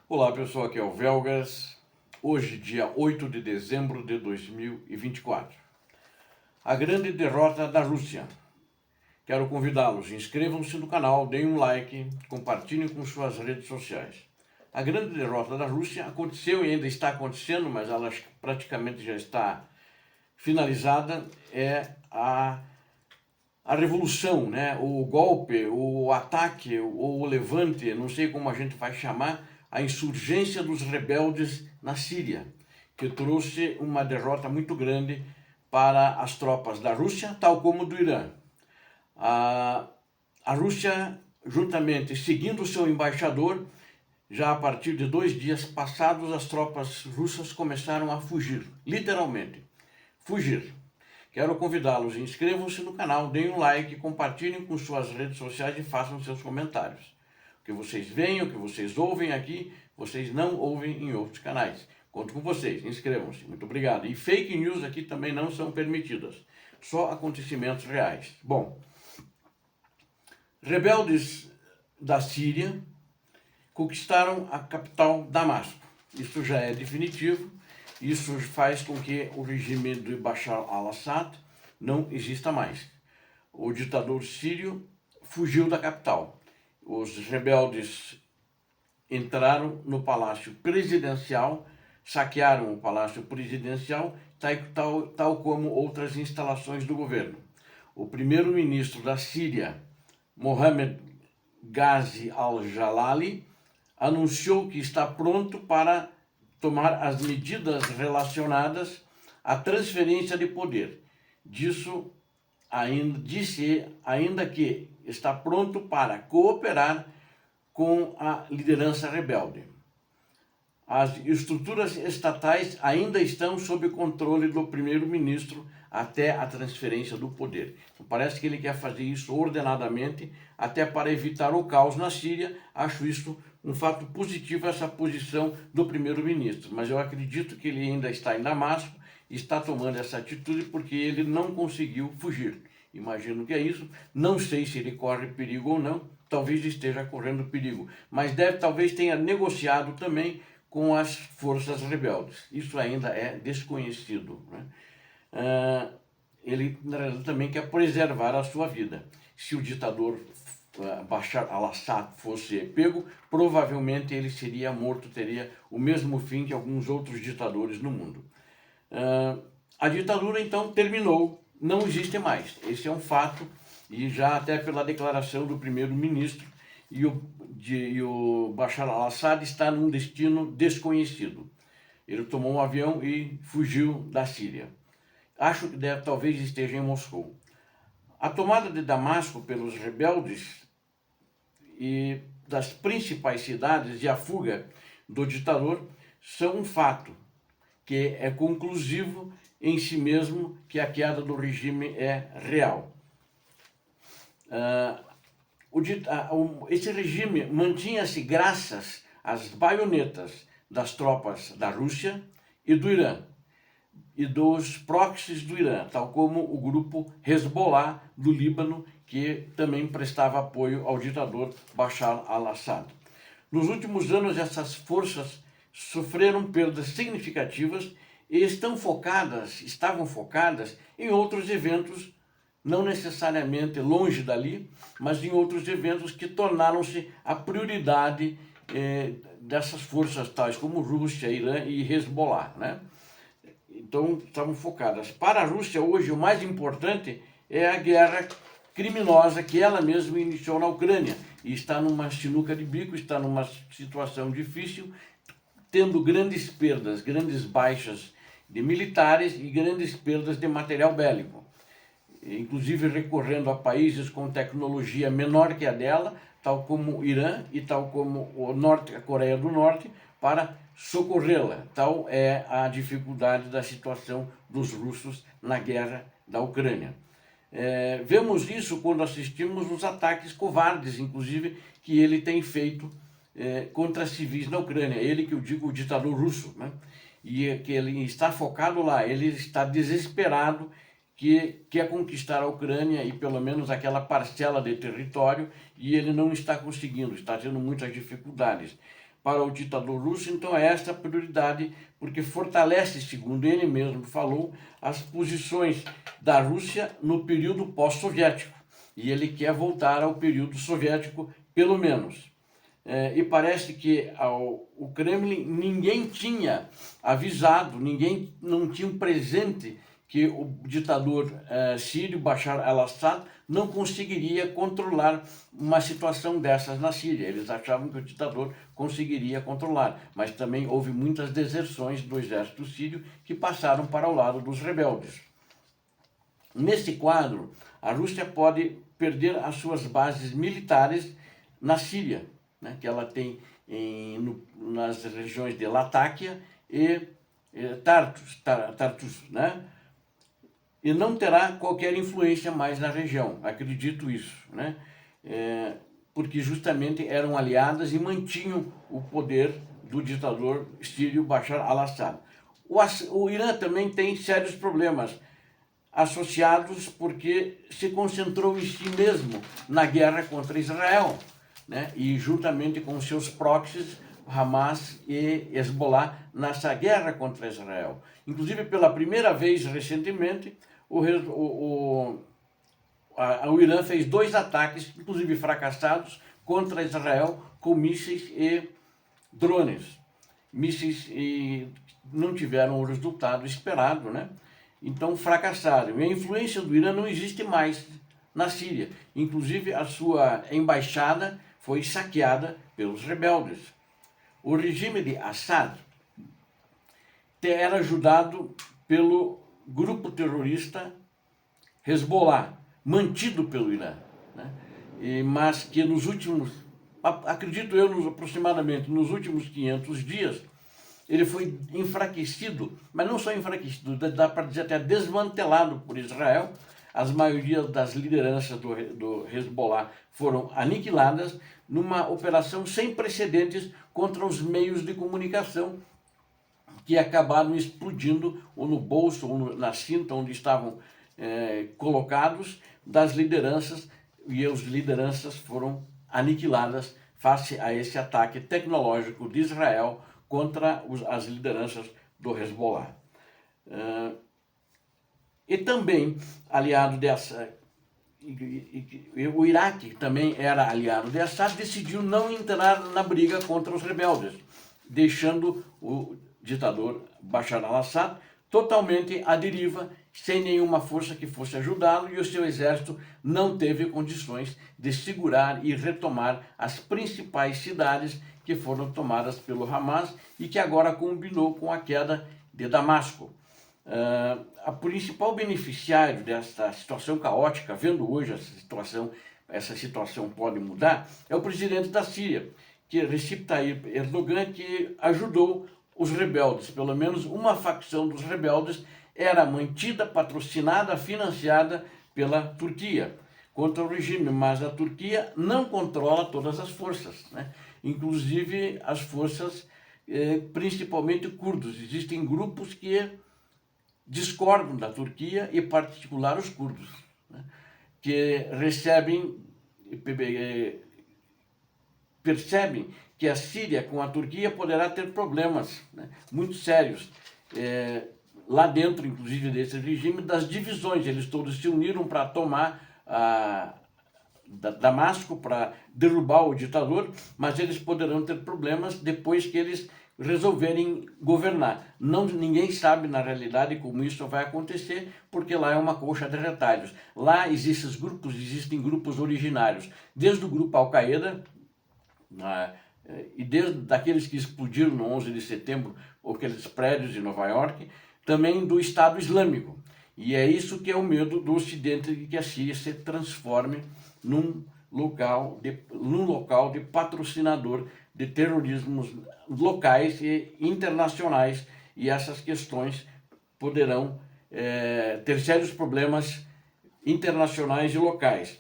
Olá pessoal, aqui é o Velgas. Hoje, dia 8 de dezembro de 2024. A grande derrota da Rússia. Quero convidá-los, inscrevam-se no canal, deem um like, compartilhem com suas redes sociais. A grande derrota da Rússia aconteceu e ainda está acontecendo, mas ela praticamente já está finalizada, é a revolução, né? O golpe, o ataque, o levante, não sei como a gente vai chamar, a insurgência dos rebeldes na Síria, que trouxe uma derrota muito grande para as tropas da Rússia, tal como do Irã. A Rússia, juntamente, seguindo o seu embaixador, já a partir de 2 dias passados, as tropas russas começaram a fugir, literalmente, fugir. Quero convidá-los, inscrevam-se no canal, deem um like, compartilhem com suas redes sociais e façam seus comentários. O que vocês veem, o que vocês ouvem aqui, vocês não ouvem em outros canais. Conto com vocês, inscrevam-se. Muito obrigado. E fake news aqui também não são permitidas. Só acontecimentos reais. Bom, rebeldes da Síria conquistaram a capital Damasco. Isso já é definitivo. Isso faz com que o regime de Bashar al-Assad não exista mais. O ditador sírio fugiu da capital. Os rebeldes entraram no palácio presidencial, saquearam o palácio presidencial, tal como outras instalações do governo. O primeiro-ministro da Síria, Mohamed Ghazi al-Jalali, anunciou que está pronto para tomar as medidas relacionadas à transferência de poder. Disse ainda que está pronto para cooperar com a liderança rebelde. As estruturas estatais ainda estão sob controle do primeiro-ministro até a transferência do poder. Então, parece que ele quer fazer isso ordenadamente, até para evitar o caos na Síria. Acho isso um fato positivo, essa posição do primeiro-ministro. Mas eu acredito que ele ainda está em Damasco e está tomando essa atitude porque ele não conseguiu fugir. Imagino que é isso. Não sei se ele corre perigo ou não. Talvez esteja correndo perigo. Mas talvez tenha negociado também com as forças rebeldes. Isso ainda é desconhecido, né? Ele também quer preservar a sua vida. Se o ditador Bashar al-Assad fosse pego, provavelmente ele seria morto, teria o mesmo fim que alguns outros ditadores no mundo. A ditadura então terminou, não existe mais. Esse é um fato, e já até pela declaração do primeiro-ministro, e o Bashar al-Assad está num destino desconhecido. Ele tomou um avião e fugiu da Síria. Acho que talvez esteja em Moscou. A tomada de Damasco pelos rebeldes e das principais cidades e a fuga do ditador são um fato que é conclusivo em si mesmo que a queda do regime é real. Esse regime mantinha-se graças às baionetas das tropas da Rússia e do Irã, e dos proxies do Irã, tal como o grupo Hezbollah do Líbano, que também prestava apoio ao ditador Bashar al-Assad. Nos últimos anos, essas forças sofreram perdas significativas e estavam focadas em outros eventos, não necessariamente longe dali, mas em outros eventos que tornaram-se a prioridade dessas forças tais como Rússia, Irã e Hezbollah, né? Então, estavam focadas. Para a Rússia, hoje, o mais importante é a guerra criminosa que ela mesma iniciou na Ucrânia. E está numa sinuca de bico, está numa situação difícil, tendo grandes perdas, grandes baixas de militares e grandes perdas de material bélico. Inclusive recorrendo a países com tecnologia menor que a dela, tal como o Irã e tal como a Coreia do Norte, para socorrê-la. Tal é a dificuldade da situação dos russos na guerra da Ucrânia. Vemos isso quando assistimos os ataques covardes, inclusive, que ele tem feito contra civis na Ucrânia. Ele que eu digo, o ditador russo, né? E que ele está focado lá, ele está desesperado, que quer conquistar a Ucrânia e pelo menos aquela parcela de território, e ele não está conseguindo, está tendo muitas dificuldades. para o ditador russo, então é esta a prioridade, porque fortalece, segundo ele mesmo falou, as posições da Rússia no período pós-soviético. E ele quer voltar ao período soviético, pelo menos. E parece que o Kremlin, ninguém tinha avisado, ninguém não tinha um presente que o ditador sírio, Bashar al-Assad, não conseguiria controlar uma situação dessas na Síria. Eles achavam que o ditador conseguiria controlar, mas também houve muitas deserções do exército sírio que passaram para o lado dos rebeldes. Nesse quadro, a Rússia pode perder as suas bases militares na Síria, né, que ela tem nas regiões de Latáquia e Tartus, né? E não terá qualquer influência mais na região, acredito isso, né? Porque justamente eram aliadas e mantinham o poder do ditador sírio Bashar al-Assad. O Irã também tem sérios problemas associados porque se concentrou em si mesmo na guerra contra Israel, né? E juntamente com seus proxies, Hamas e Hezbollah, nessa guerra contra Israel. Inclusive, pela primeira vez recentemente, o Irã fez 2 ataques, inclusive fracassados, contra Israel com mísseis e drones. Mísseis e não tiveram o resultado esperado, né? Então fracassaram. E a influência do Irã não existe mais na Síria. Inclusive a sua embaixada foi saqueada pelos rebeldes. O regime de Assad era ajudado pelo grupo terrorista Hezbollah, mantido pelo Irã, né? Mas que nos últimos, acredito eu, aproximadamente nos últimos 500 dias, ele foi enfraquecido, mas não só enfraquecido, dá para dizer até desmantelado por Israel. As maiorias das lideranças do Hezbollah foram aniquiladas numa operação sem precedentes contra os meios de comunicação que acabaram explodindo ou no bolso ou na cinta onde estavam colocados das lideranças, e as lideranças foram aniquiladas face a esse ataque tecnológico de Israel contra as lideranças do Hezbollah. E também, aliado dessa, o Iraque também era aliado de Assad, decidiu não entrar na briga contra os rebeldes, deixando o ditador Bashar al-Assad totalmente à deriva, sem nenhuma força que fosse ajudá-lo, e o seu exército não teve condições de segurar e retomar as principais cidades que foram tomadas pelo Hamas e que agora combinou com a queda de Damasco. A principal beneficiário desta situação caótica, vendo hoje essa situação pode mudar, é o presidente da Síria, que Recep Tayyip Erdogan, que ajudou os rebeldes. Pelo menos uma facção dos rebeldes era mantida, patrocinada, financiada pela Turquia contra o regime, mas a Turquia não controla todas as forças, né? Inclusive as forças, principalmente curdos. Existem grupos que discordam da Turquia, e em particular os curdos, né? Que percebem que a Síria com a Turquia poderá ter problemas, né, muito sérios. Lá dentro, inclusive, desse regime, das divisões. Eles todos se uniram para tomar Damasco, para derrubar o ditador, mas eles poderão ter problemas depois que eles resolverem governar. Ninguém sabe, na realidade, como isso vai acontecer, porque lá é uma colcha de retalhos. Lá existem grupos originários, desde o grupo Al-Qaeda, e desde daqueles que explodiram no 11 de setembro, aqueles prédios de Nova York, também do Estado Islâmico. E é isso que é o medo do Ocidente, de que a Síria se transforme num local de patrocinador de terrorismos locais e internacionais, e essas questões poderão ter sérios problemas internacionais e locais.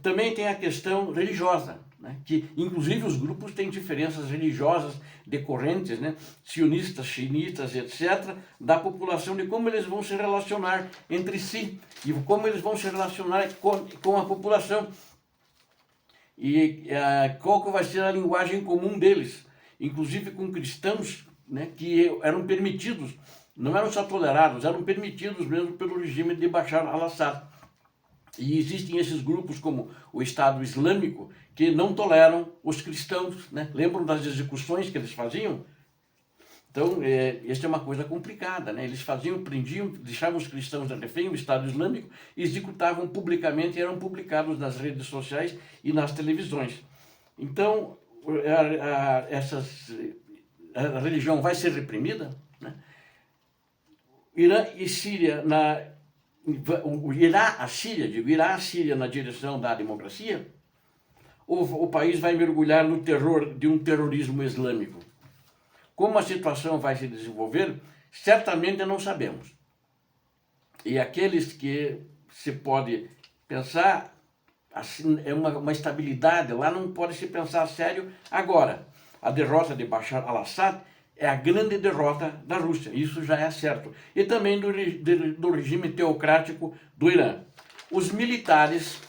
Também tem a questão religiosa, né, que inclusive os grupos têm diferenças religiosas decorrentes, né, sionistas, xiitas, etc., da população, de como eles vão se relacionar entre si e como eles vão se relacionar com a população. E qual que vai ser a linguagem comum deles, inclusive com cristãos, né, que eram permitidos, não eram só tolerados, eram permitidos mesmo pelo regime de Bashar al-Assad. E existem esses grupos como o Estado Islâmico que não toleram os cristãos, né? Lembram das execuções que eles faziam? Então, essa é uma coisa complicada, né? Eles faziam, prendiam, deixavam os cristãos a refém, o Estado Islâmico, e executavam publicamente e eram publicados nas redes sociais e nas televisões. Então, a religião vai ser reprimida, né? Irã e Síria irá a Síria na direção da democracia? Ou o país vai mergulhar no terror de um terrorismo islâmico? Como a situação vai se desenvolver, certamente não sabemos. E aqueles que se pode pensar, assim, é uma estabilidade, lá não pode se pensar sério agora. A derrota de Bashar al-Assad é a grande derrota da Rússia, isso já é certo. E também do regime teocrático do Irã. Os militares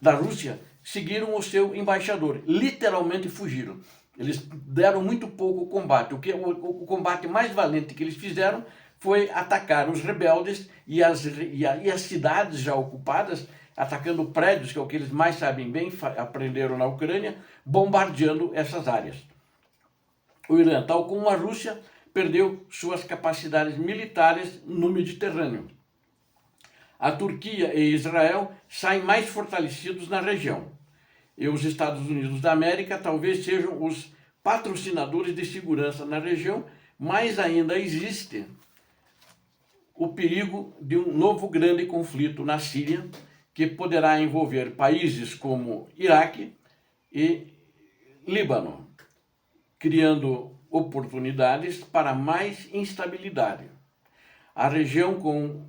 da Rússia seguiram o seu embaixador, literalmente fugiram. Eles deram muito pouco combate. O combate mais valente que eles fizeram foi atacar os rebeldes e as cidades já ocupadas, atacando prédios, que é o que eles mais sabem bem, aprenderam na Ucrânia, bombardeando essas áreas. O Irã, tal como a Rússia, perdeu suas capacidades militares no Mediterrâneo. A Turquia e Israel saem mais fortalecidos na região. E os Estados Unidos da América talvez sejam os patrocinadores de segurança na região, mas ainda existe o perigo de um novo grande conflito na Síria, que poderá envolver países como Iraque e Líbano, criando oportunidades para mais instabilidade. A região como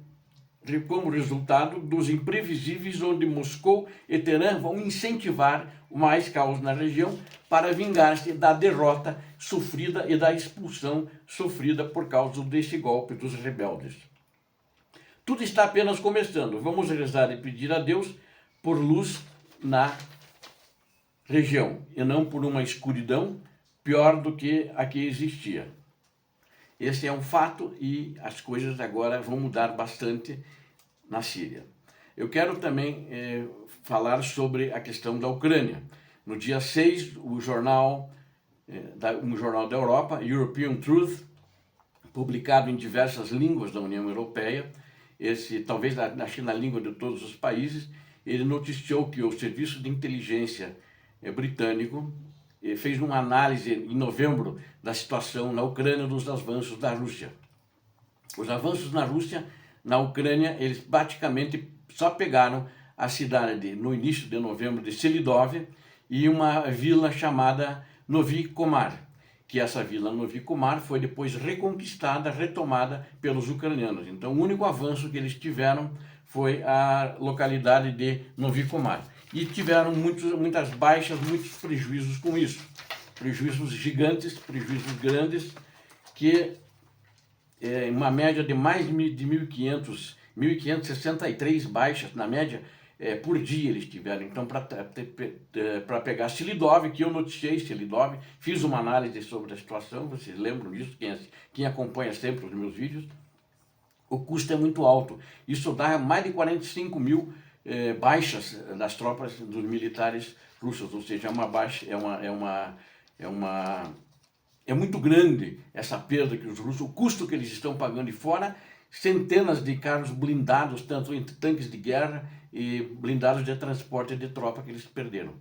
resultado dos imprevisíveis, onde Moscou e Teherã vão incentivar mais caos na região para vingar-se da derrota sofrida e da expulsão sofrida por causa desse golpe dos rebeldes. Tudo está apenas começando. Vamos rezar e pedir a Deus por luz na região e não por uma escuridão pior do que a que existia. Esse é um fato e as coisas agora vão mudar bastante na Síria. Eu quero também falar sobre a questão da Ucrânia. No dia 6, um jornal da Europa, European Truth, publicado em diversas línguas da União Europeia, talvez na língua de todos os países, ele noticiou que o Serviço de Inteligência britânico fez uma análise em novembro da situação na Ucrânia dos avanços da Rússia. Os avanços na Ucrânia, eles praticamente só pegaram a cidade no início de novembro de Selidov e uma vila chamada Novi Komar, que essa vila Novi Komar foi depois reconquistada, retomada pelos ucranianos. Então o único avanço que eles tiveram foi a localidade de Novi Komar. E tiveram muitas baixas, muitos prejuízos com isso. Prejuízos gigantes, prejuízos grandes, que uma média de mais de 1.563 baixas, na média, por dia eles tiveram. Então, para pegar Selidov, que eu noticiei Selidov, fiz uma análise sobre a situação, vocês lembram disso, quem acompanha sempre os meus vídeos, o custo é muito alto. Isso dá mais de 45 mil baixas das tropas dos militares russos, ou seja, é muito grande essa perda que os russos, o custo que eles estão pagando, e fora centenas de carros blindados, tanto em tanques de guerra e blindados de transporte de tropa que eles perderam.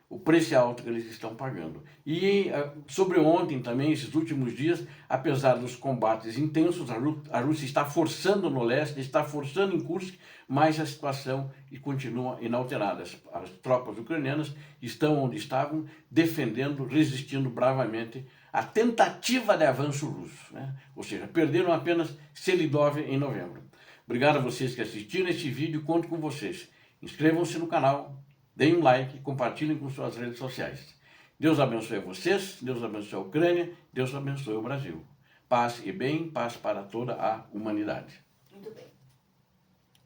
O preço é alto que eles estão pagando. E sobre ontem também, esses últimos dias, apesar dos combates intensos, a Rússia está forçando no leste, está forçando em Kursk, mas a situação continua inalterada. As tropas ucranianas estão onde estavam, defendendo, resistindo bravamente à tentativa de avanço russo, né? Ou seja, perderam apenas Selidov em novembro. Obrigado a vocês que assistiram esse vídeo, conto com vocês. Inscrevam-se no canal, deem um like, compartilhem com suas redes sociais. Deus abençoe vocês, Deus abençoe a Ucrânia, Deus abençoe o Brasil. Paz e bem, paz para toda a humanidade. Muito bem.